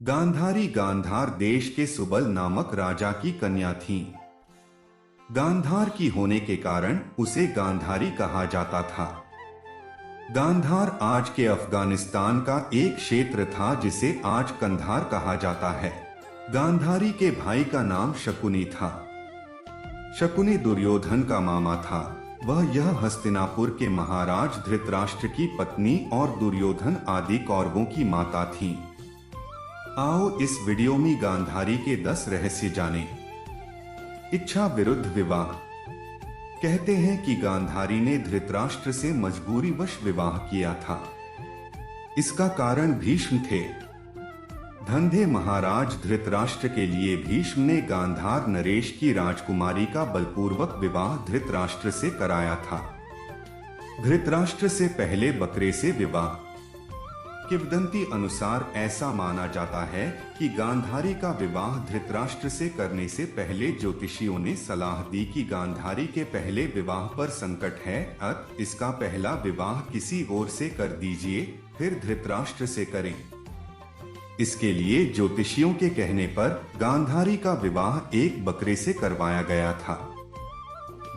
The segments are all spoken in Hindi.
गांधारी गांधार देश के सुबल नामक राजा की कन्या थी। गांधार की होने के कारण उसे गांधारी कहा जाता था। गांधार आज के अफगानिस्तान का एक क्षेत्र था जिसे आज कंधार कहा जाता है। गांधारी के भाई का नाम शकुनी था। शकुनी दुर्योधन का मामा था। वह यह हस्तिनापुर के महाराज धृतराष्ट्र की पत्नी और दुर्योधन आदि कौरवों की माता थी। आओ इस वीडियो में गांधारी के 10 रहस्य जानें। इच्छा विरुद्ध विवाह। कहते हैं कि गांधारी ने धृतराष्ट्र से मजबूरीवश विवाह किया था। इसका कारण भीष्म थे। धंधे महाराज धृतराष्ट्र के लिए भीष्म ने गांधार नरेश की राजकुमारी का बलपूर्वक विवाह धृतराष्ट्र से कराया था। धृतराष्ट्र से पहले बकरे से विवाह। किंवदंती अनुसार ऐसा माना जाता है कि गांधारी का विवाह धृतराष्ट्र से करने से पहले ज्योतिषियों ने सलाह दी कि गांधारी के पहले विवाह पर संकट है, अतः इसका पहला विवाह किसी और से कर दीजिए, फिर धृतराष्ट्र से करें। इसके लिए ज्योतिषियों के कहने पर गांधारी का विवाह एक बकरे से करवाया गया था।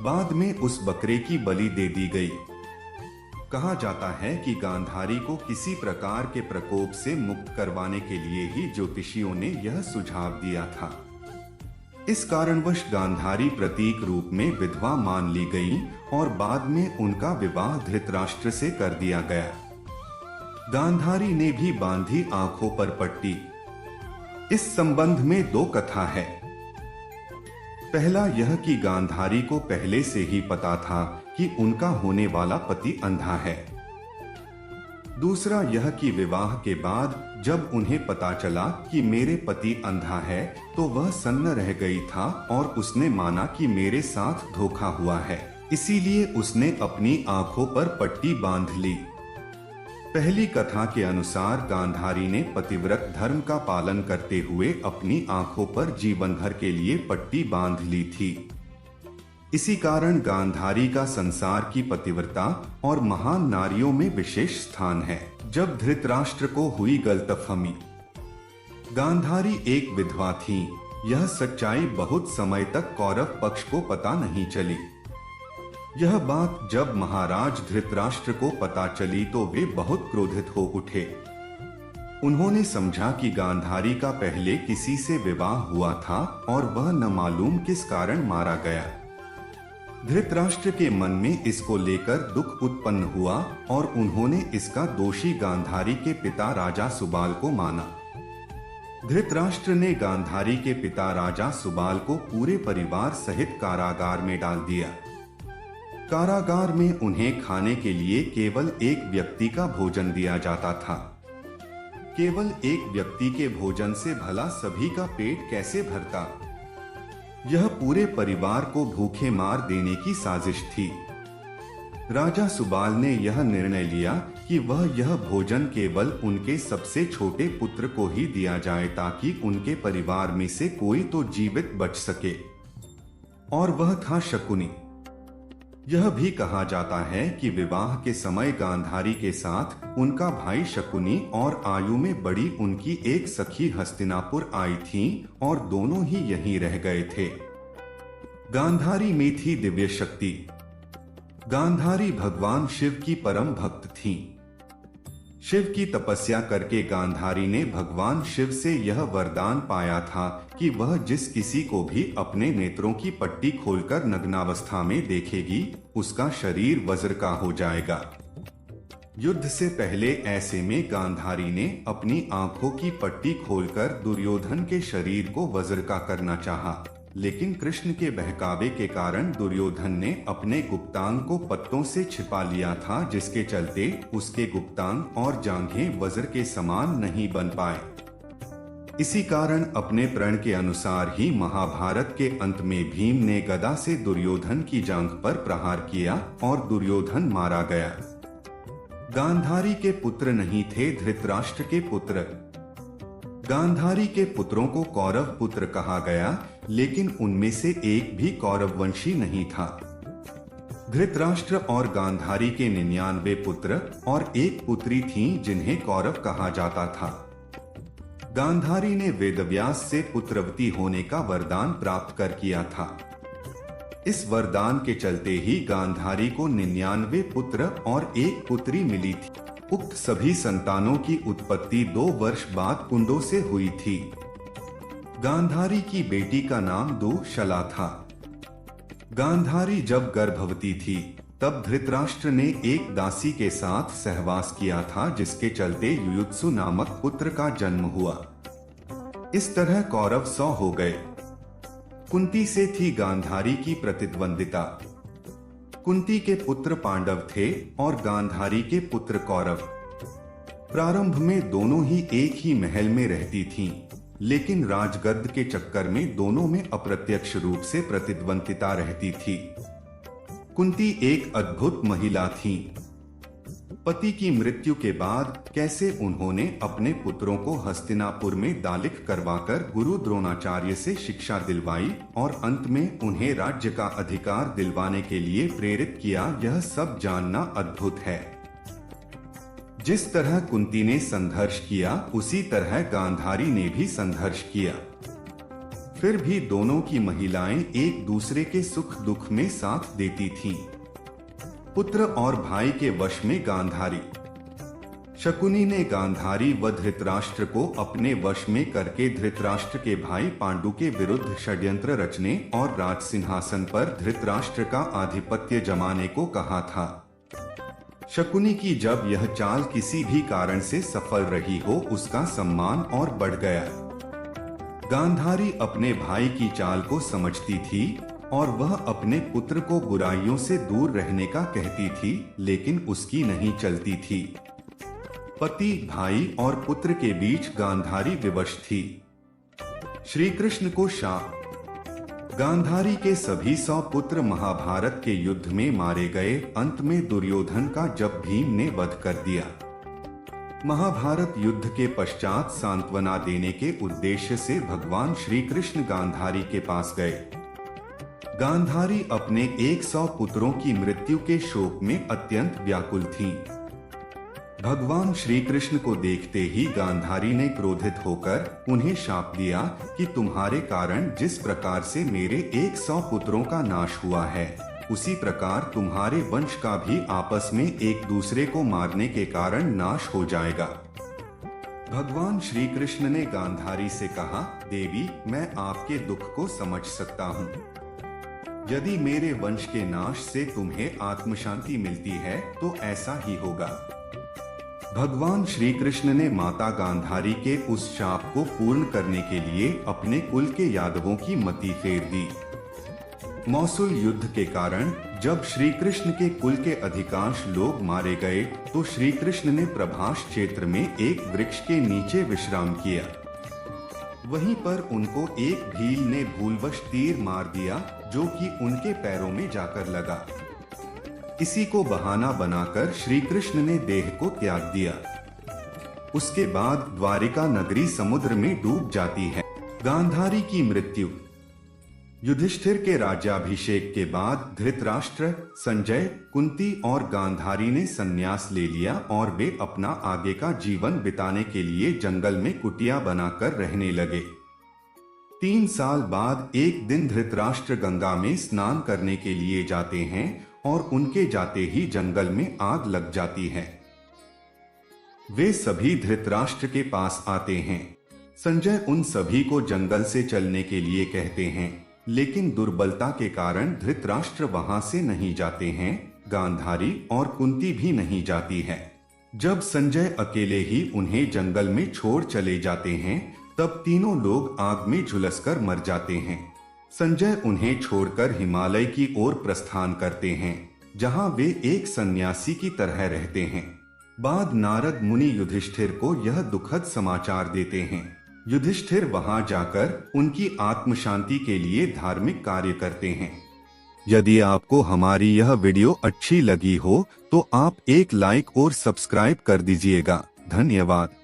बाद में उस बकरे की बलि दे दी गई। कहा जाता है कि गांधारी को किसी प्रकार के प्रकोप से मुक्त करवाने के लिए ही ज्योतिषियों ने यह सुझाव दिया था। इस कारणवश गांधारी प्रतीक रूप में विधवा मान ली गई और बाद में उनका विवाह धृतराष्ट्र से कर दिया गया। गांधारी ने भी बांधी आंखों पर पट्टी। इस संबंध में 2 कथा है। पहला यह कि गांधारी को पहले से ही पता था कि उनका होने वाला पति अंधा है। दूसरा यह कि विवाह के बाद जब उन्हें पता चला कि मेरे पति अंधा है तो वह सन्न रह गई था और उसने माना कि मेरे साथ धोखा हुआ है, इसीलिए उसने अपनी आंखों पर पट्टी बांध ली। पहली कथा के अनुसार गांधारी ने पतिव्रत धर्म का पालन करते हुए अपनी आंखों पर जीवन भर के लिए पट्टी बांध ली थी। इसी कारण गांधारी का संसार की पतिव्रता और महान नारियों में विशेष स्थान है। जब धृतराष्ट्र को हुई गलतफहमी। गांधारी एक विधवा थी। यह सच्चाई बहुत समय तक कौरव पक्ष को पता नहीं चली। यह बात जब महाराज धृतराष्ट्र को पता चली तो वे बहुत क्रोधित हो उठे। उन्होंने समझा कि गांधारी का पहले किसी से विवाह हुआ था और वह न मालूम किस कारण मारा गया। धृतराष्ट्र के मन में इसको लेकर दुख उत्पन्न हुआ और उन्होंने इसका दोषी गांधारी के पिता राजा सुबाल को माना। धृतराष्ट्र ने गांधारी के पिता राजा सुबाल को पूरे परिवार सहित कारागार में डाल दिया। कारागार में उन्हें खाने के लिए केवल एक व्यक्ति का भोजन दिया जाता था। केवल एक व्यक्ति के भोजन से भला सभी का पेट कैसे भरता? यह पूरे परिवार को भूखे मार देने की साजिश थी। राजा सुबाल ने यह निर्णय लिया कि वह यह भोजन केवल उनके सबसे छोटे पुत्र को ही दिया जाए ताकि उनके परिवार में से कोई तो जीवित बच सके, और वह था शकुनी। यह भी कहा जाता है कि विवाह के समय गांधारी के साथ उनका भाई शकुनी और आयु में बड़ी उनकी एक सखी हस्तिनापुर आई थी और दोनों ही यहीं रह गए थे। गांधारी में थी दिव्य शक्ति। गांधारी भगवान शिव की परम भक्त थी। शिव की तपस्या करके गांधारी ने भगवान शिव से यह वरदान पाया था कि वह जिस किसी को भी अपने नेत्रों की पट्टी खोलकर नग्नावस्था में देखेगी उसका शरीर वज्र का हो जाएगा। युद्ध से पहले ऐसे में गांधारी ने अपनी आंखों की पट्टी खोलकर दुर्योधन के शरीर को वज्र का करना चाहा, लेकिन कृष्ण के बहकावे के कारण दुर्योधन ने अपने गुप्तांग को पत्तों से छिपा लिया था, जिसके चलते उसके गुप्तांग और जांघें वज्र के समान नहीं बन पाए। इसी कारण अपने प्रण के अनुसार ही महाभारत के अंत में भीम ने गदा से दुर्योधन की जांघ पर प्रहार किया और दुर्योधन मारा गया। गांधारी के पुत्र नहीं थे धृतराष्ट्र के पुत्र। गांधारी के पुत्रों को कौरव पुत्र कहा गया, लेकिन उनमें से एक भी कौरव वंशी नहीं था। धृतराष्ट्र और गांधारी के 99 पुत्र और एक पुत्री थीं जिन्हें कौरव कहा जाता था। गांधारी ने वेदव्यास से पुत्रवती होने का वरदान प्राप्त कर किया था। इस वरदान के चलते ही गांधारी को 99 पुत्र और 1 पुत्री मिली थी। उक्त सभी संतानों की उत्पत्ति 2 वर्ष बाद कुंडों से हुई थी। गांधारी की बेटी का नाम दुःशला था। गांधारी जब गर्भवती थी तब धृतराष्ट्र ने एक दासी के साथ सहवास किया था, जिसके चलते युयुत्सु नामक पुत्र का जन्म हुआ। इस तरह कौरव 100 हो गए। कुंती से थी गांधारी की प्रतिद्वंदिता। कुंती के पुत्र पांडव थे और गांधारी के पुत्र कौरव। प्रारंभ में दोनों ही एक ही महल में रहती थीं, लेकिन राजगद्द के चक्कर में दोनों में अप्रत्यक्ष रूप से प्रतिद्वंदिता रहती थी। कुंती एक अद्भुत महिला थीं। पति की मृत्यु के बाद कैसे उन्होंने अपने पुत्रों को हस्तिनापुर में दालिक करवाकर गुरु द्रोणाचार्य से शिक्षा दिलवाई और अंत में उन्हें राज्य का अधिकार दिलवाने के लिए प्रेरित किया, यह सब जानना अद्भुत है। जिस तरह कुंती ने संघर्ष किया, उसी तरह गांधारी ने भी संघर्ष किया। फिर भी दोनों की महिलाएं एक दूसरे के सुख दुख में साथ देती थीं। पुत्र और भाई के वश में गांधारी। शकुनी ने गांधारी व धृतराष्ट्र को अपने वश में करके धृतराष्ट्र के भाई पांडु के विरुद्ध षड्यंत्र रचने और राज सिंहासन पर धृतराष्ट्र का आधिपत्य जमाने को कहा था। शकुनी की जब यह चाल किसी भी कारण से सफल रही हो, उसका सम्मान और बढ़ गया। गांधारी अपने भाई की चाल को समझती थी और वह अपने पुत्र को बुराइयों से दूर रहने का कहती थी, लेकिन उसकी नहीं चलती थी। पति, भाई और पुत्र के बीच गांधारी विवश थी। श्री कृष्ण को शाप। गांधारी के सभी 100 पुत्र महाभारत के युद्ध में मारे गए। अंत में दुर्योधन का जब भीम ने वध कर दिया। महाभारत युद्ध के पश्चात सांत्वना देने के उद्देश्य से भगवान श्री कृष्ण गांधारी के पास गए। गांधारी अपने 100 पुत्रों की मृत्यु के शोक में अत्यंत व्याकुल थीं। भगवान श्री कृष्ण को देखते ही गांधारी ने क्रोधित होकर उन्हें शाप दिया कि तुम्हारे कारण जिस प्रकार से मेरे 100 पुत्रों का नाश हुआ है, उसी प्रकार तुम्हारे वंश का भी आपस में एक दूसरे को मारने के कारण नाश हो जाएगा। भगवान श्री कृष्ण ने गांधारी से कहा, देवी, मैं आपके दुख को समझ सकता हूँ। यदि मेरे वंश के नाश से तुम्हें आत्मशांति मिलती है तो ऐसा ही होगा। भगवान श्री कृष्ण ने माता गांधारी के उस शाप को पूर्ण करने के लिए अपने कुल के यादवों की मति फेर दी। मौसूल युद्ध के कारण जब श्री कृष्ण के कुल के अधिकांश लोग मारे गए तो श्री कृष्ण ने प्रभास क्षेत्र में एक वृक्ष के नीचे विश्राम किया। वहीं पर उनको एक भील ने भूलवश तीर मार दिया, जो कि उनके पैरों में जाकर लगा। इसी को बहाना बनाकर श्री कृष्ण ने देह को त्याग दिया। उसके बाद द्वारिका नगरी समुद्र में डूब जाती है। गांधारी की मृत्यु। युधिष्ठिर के राज्याभिषेक के बाद धृतराष्ट्र, संजय, कुंती और गांधारी ने संन्यास ले लिया और वे अपना आगे का जीवन बिताने के लिए जंगल में कुटिया बनाकर रहने लगे। 3 साल बाद एक दिन धृतराष्ट्र गंगा में स्नान करने के लिए जाते हैं और उनके जाते ही जंगल में आग लग जाती है। वे सभी धृतराष्ट्र के पास आते हैं। संजय उन सभी को जंगल से चलने के लिए कहते हैं, लेकिन दुर्बलता के कारण धृतराष्ट्र वहां से नहीं जाते हैं। गांधारी और कुंती भी नहीं जाती है। जब संजय अकेले ही उन्हें जंगल में छोड़ चले जाते हैं, तब तीनों लोग आग में झुलसकर मर जाते हैं। संजय उन्हें छोड़कर हिमालय की ओर प्रस्थान करते हैं, जहां वे एक सन्यासी की तरह रहते हैं। बाद नारद मुनि युधिष्ठिर को यह दुखद समाचार देते हैं। युधिष्ठिर वहां जाकर उनकी आत्म शांति के लिए धार्मिक कार्य करते हैं। यदि आपको हमारी यह वीडियो अच्छी लगी हो तो आप एक लाइक और सब्सक्राइब कर दीजिएगा। धन्यवाद।